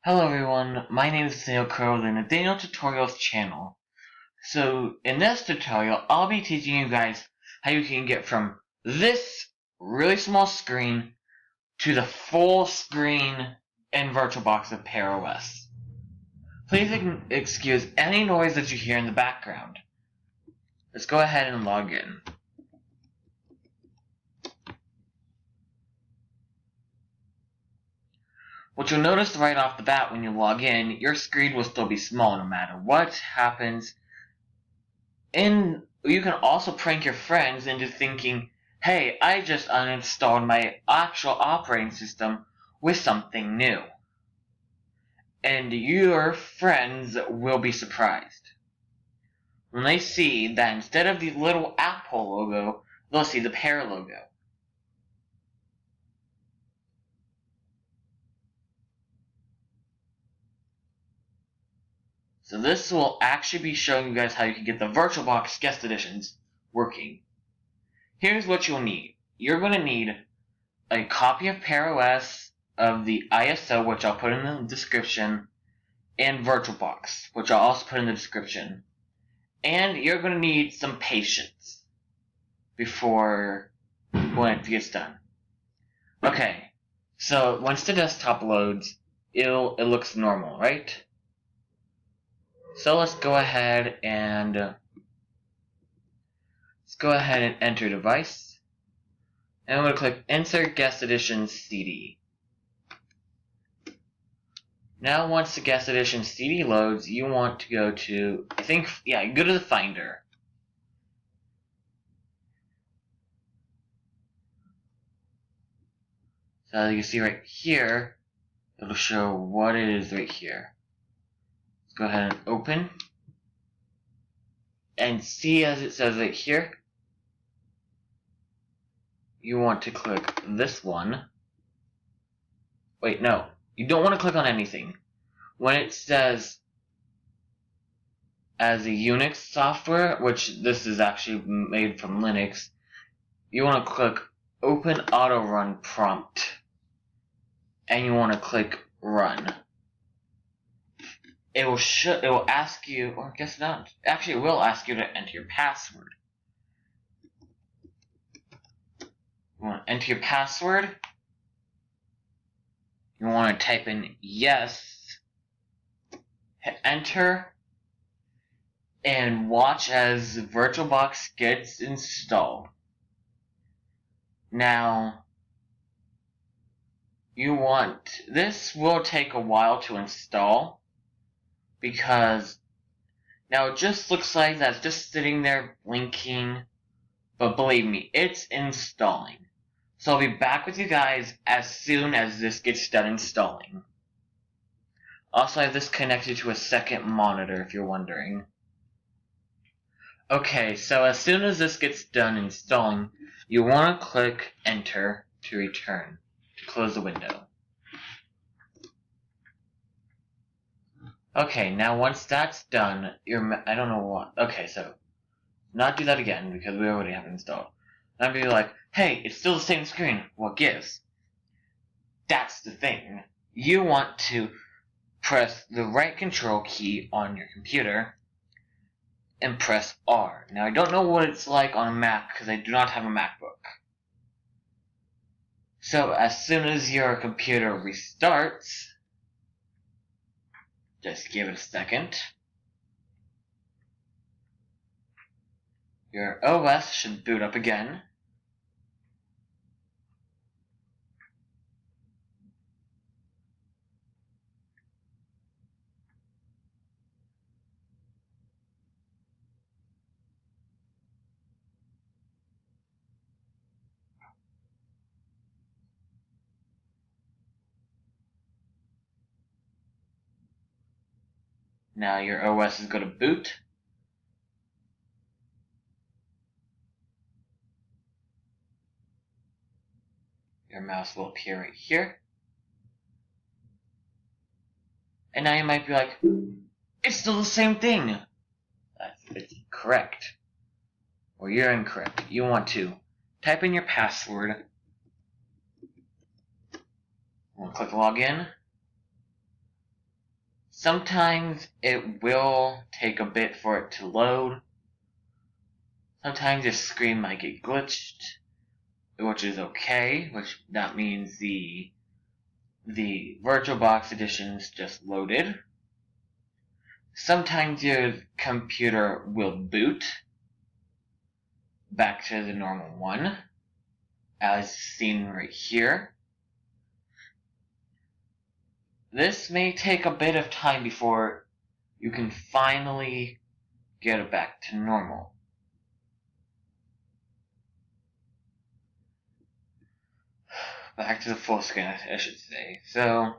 Hello everyone, my name is Daniel Crow in the Daniel Tutorials channel. So in this tutorial, I'll be teaching you guys how you can get from this really small screen to the full screen in VirtualBox of pear OS. Please excuse any noise that you hear in the background. Let's go ahead and log in. What you'll notice right off the bat when you log in, your screen will still be small no matter what happens. And you can also prank your friends into thinking, hey, I just uninstalled my actual operating system with something new. And your friends will be surprised when they see that instead of the little Apple logo, they'll see the pear logo. So this will actually be showing you guys how you can get the VirtualBox guest editions working. Here's what you'll need. You're going to need a copy of pear OS, of the ISO, which I'll put in the description, and VirtualBox, which I'll also put in the description. And you're going to need some patience before when it gets done. Okay, so once the desktop loads, it looks normal, right? So let's go ahead and enter device. And I'm going to click Insert Guest Edition CD. Now once the guest edition CD loads, you want to go to, go to the Finder. So as you can see right here, it'll show what it is right here. Let's go ahead and open. And see, as it says right here, you want to click this one. Wait, no. You don't want to click on anything. When it says as a Unix software, which this is actually made from Linux, you want to click Open Auto Run Prompt. And you want to click Run. It will ask you, or I guess not. Actually, it will ask you to enter your password. You want to enter your password. You want to type in yes. Hit enter. And watch as VirtualBox gets installed. Now, this will take a while to install, because now it just looks like that's just sitting there blinking, but believe me, it's installing. So I'll be back with you guys as soon as this gets done installing. Also, I have this connected to a second monitor if you're wondering. Okay, so as soon as this gets done installing, you want to click Enter to return, to close the window. Okay, now once that's done, I don't know what. Okay, so not do that again because we already have it installed. I'd be like, hey, it's still the same screen. What gives? That's the thing. You want to press the right control key on your computer and press R. Now, I don't know what it's like on a Mac because I do not have a MacBook. So, as soon as your computer restarts, just give it a second. Your OS should boot up again. Now your OS is going to boot. Your mouse will appear right here. And now you might be like, it's still the same thing. It's correct. Or you're incorrect. You want to type in your password. You want to click login. Sometimes it will take a bit for it to load. Sometimes your screen might get glitched, which is okay, which that means the VirtualBox editions just loaded. Sometimes your computer will boot back to the normal one, as seen right here. This may take a bit of time before you can finally get it back to normal. Back to the full screen, I should say. So,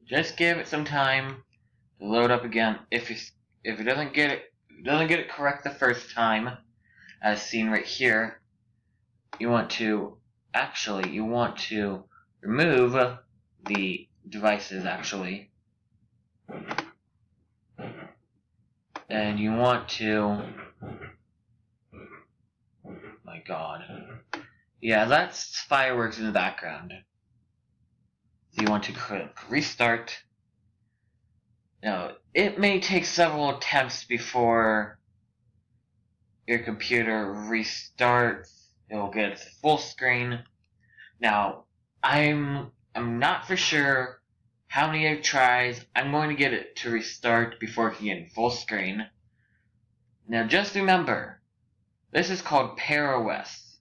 just give it some time to load up again. If it doesn't get it correct the first time, as seen right here, you want to remove the devices actually, and you want to. My God. Yeah, that's fireworks in the background. So you want to click restart. Now, it may take several attempts before your computer restarts. It'll get its full screen. Now, I'm not for sure how many tries I'm going to get it to restart before it can get full screen. Now, just remember, this is called pear OS.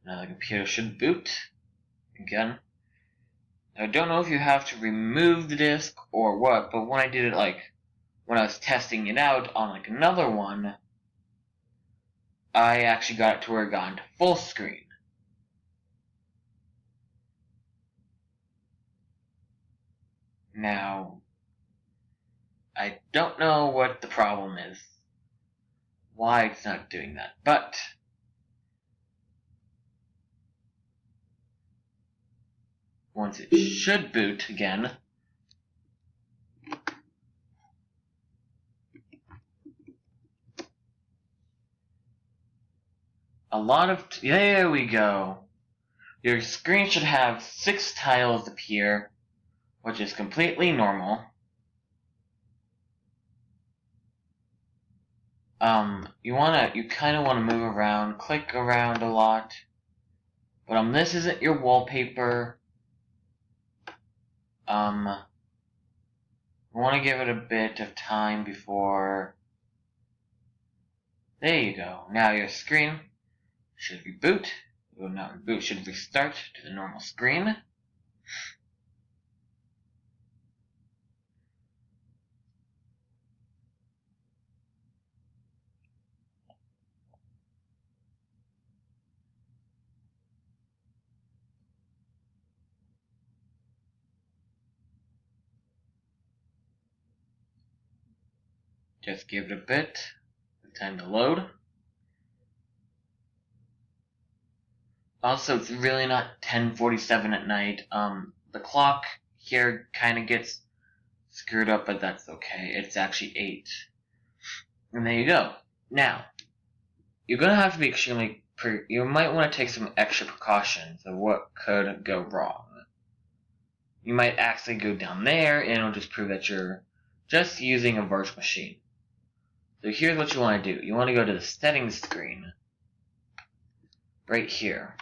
Now the computer should boot again. Now, I don't know if you have to remove the disk or what, but when I did it when I was testing it out on another one, I actually got it to where it got into full screen. Now, I don't know what the problem is, why it's not doing that, but once it should boot again, there we go. Your screen should have 6 tiles appear, which is completely normal. You kind of want to move around, click around a lot. But this isn't your wallpaper. You want to give it a bit of time before. There you go. Now your screen should reboot. It will not reboot. Should restart to the normal screen. Just give it a bit of time to load. Also, it's really not 10:47 at night. The clock here kind of gets screwed up, but that's okay. It's actually 8. And there you go. Now, you're going to have to be you might want to take some extra precautions of what could go wrong. You might actually go down there, and it'll just prove that you're just using a virtual machine. So here's what you want to do. You want to go to the settings screen, right here.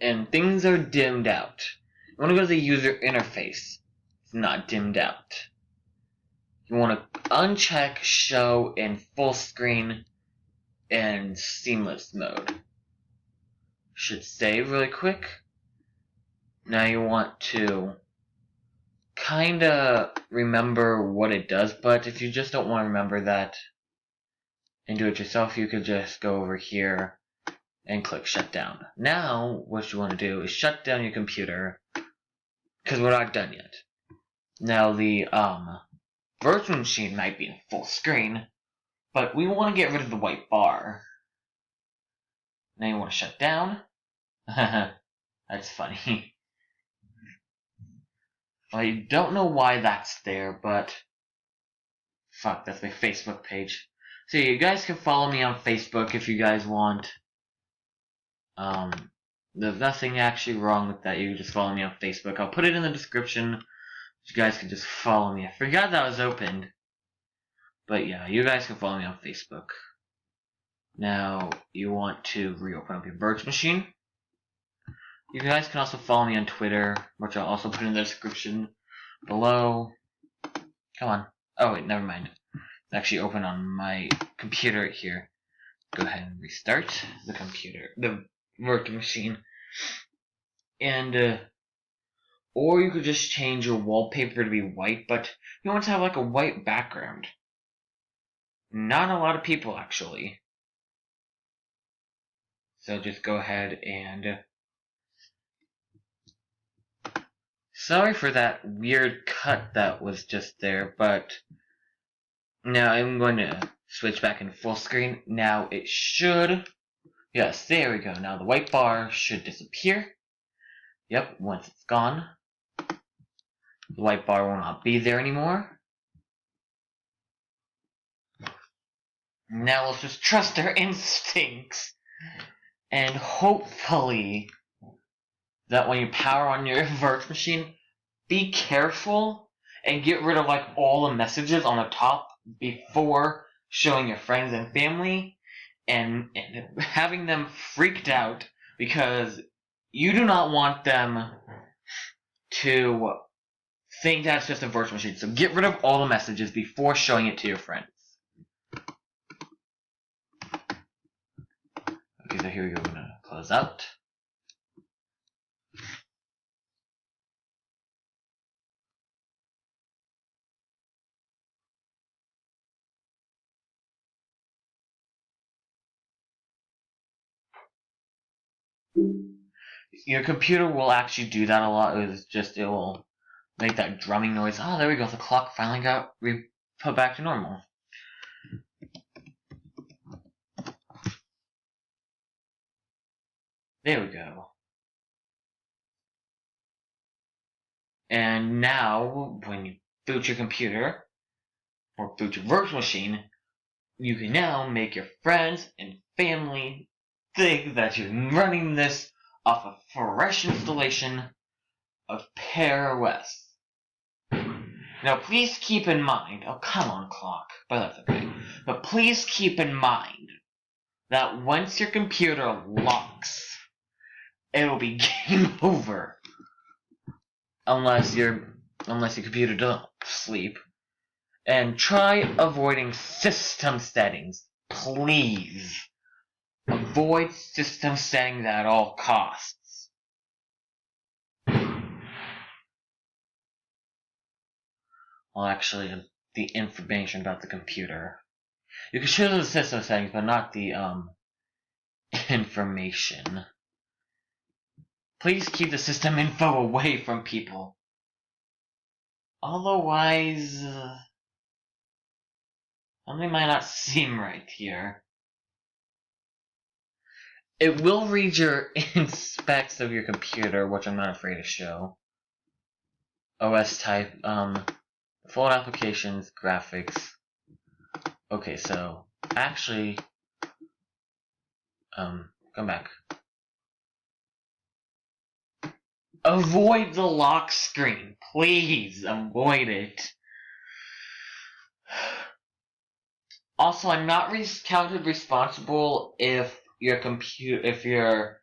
And things are dimmed out. You want to go to the user interface. It's not dimmed out. You want to uncheck show in full screen and seamless mode. Should save really quick. Now you want to kinda remember what it does, but if you just don't want to remember that and do it yourself, you could just go over here and click shutdown. Now what you want to do is shut down your computer, because we're not done yet. Now the virtual machine might be in full screen, but we want to get rid of the white bar. Now you want to shut down. That's funny. I don't know why that's there, but fuck, that's my Facebook page. So you guys can follow me on Facebook if you guys want. There's nothing actually wrong with that. You can just follow me on Facebook. I'll put it in the description. You guys can just follow me. I forgot that was opened. But yeah, you guys can follow me on Facebook. Now, you want to reopen up your virtual machine. You guys can also follow me on Twitter, which I'll also put in the description below. Come on. Oh wait, never mind. It's actually open on my computer here. Go ahead and restart the computer, the virtual machine. And, or you could just change your wallpaper to be white, but you want to have like a white background. Not a lot of people actually. So just go ahead and... Sorry for that weird cut that was just there, but now I'm going to switch back in full screen. Now it should... Yes, there we go. Now the white bar should disappear. Yep, once it's gone, the white bar will not be there anymore. Now let's just trust our instincts. And hopefully that when you power on your virtual machine, be careful and get rid of like all the messages on the top before showing your friends and family and having them freaked out because you do not want them to think that's just a virtual machine. So get rid of all the messages before showing it to your friends. Okay, so here we go. We're gonna close out. Your computer will actually do that a lot. It will make that drumming noise. Oh, there we go. The clock finally got put back to normal. There we go. And now, when you boot your computer, or boot your virtual machine, you can now make your friends and family think that you're running this off a fresh installation of pear OS. Now, please keep in mind, oh, come on, clock, but that's okay. But please keep in mind that once your computer locks, it'll be game over. Unless your computer doesn't sleep. And try avoiding system settings. Please. Avoid system settings at all costs. Well, actually, the information about the computer. You can choose the system settings, but not the, information. Please keep the system info away from people. Otherwise, something might not seem right here. It will read your specs of your computer, which I'm not afraid to show. OS type, default applications, graphics. Okay, so, actually, come back. Avoid the lock screen. Please, avoid it. Also, I'm not counted responsible if your computer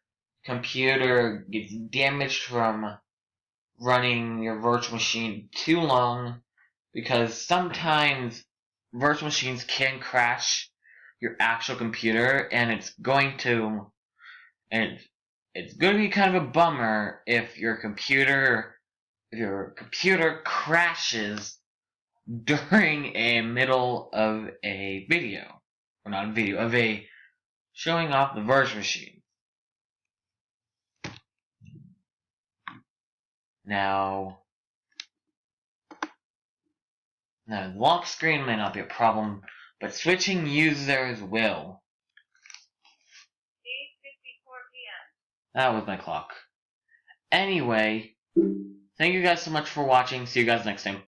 gets damaged from running your virtual machine too long, because sometimes virtual machines can crash your actual computer, and it's going to be kind of a bummer if your computer crashes during a middle of a video, or not a video, of a showing off the virtual machine. Now, the lock screen may not be a problem, but switching users will. 8:54 p.m. That was my clock. Anyway, Thank you guys so much for watching. See you guys next time.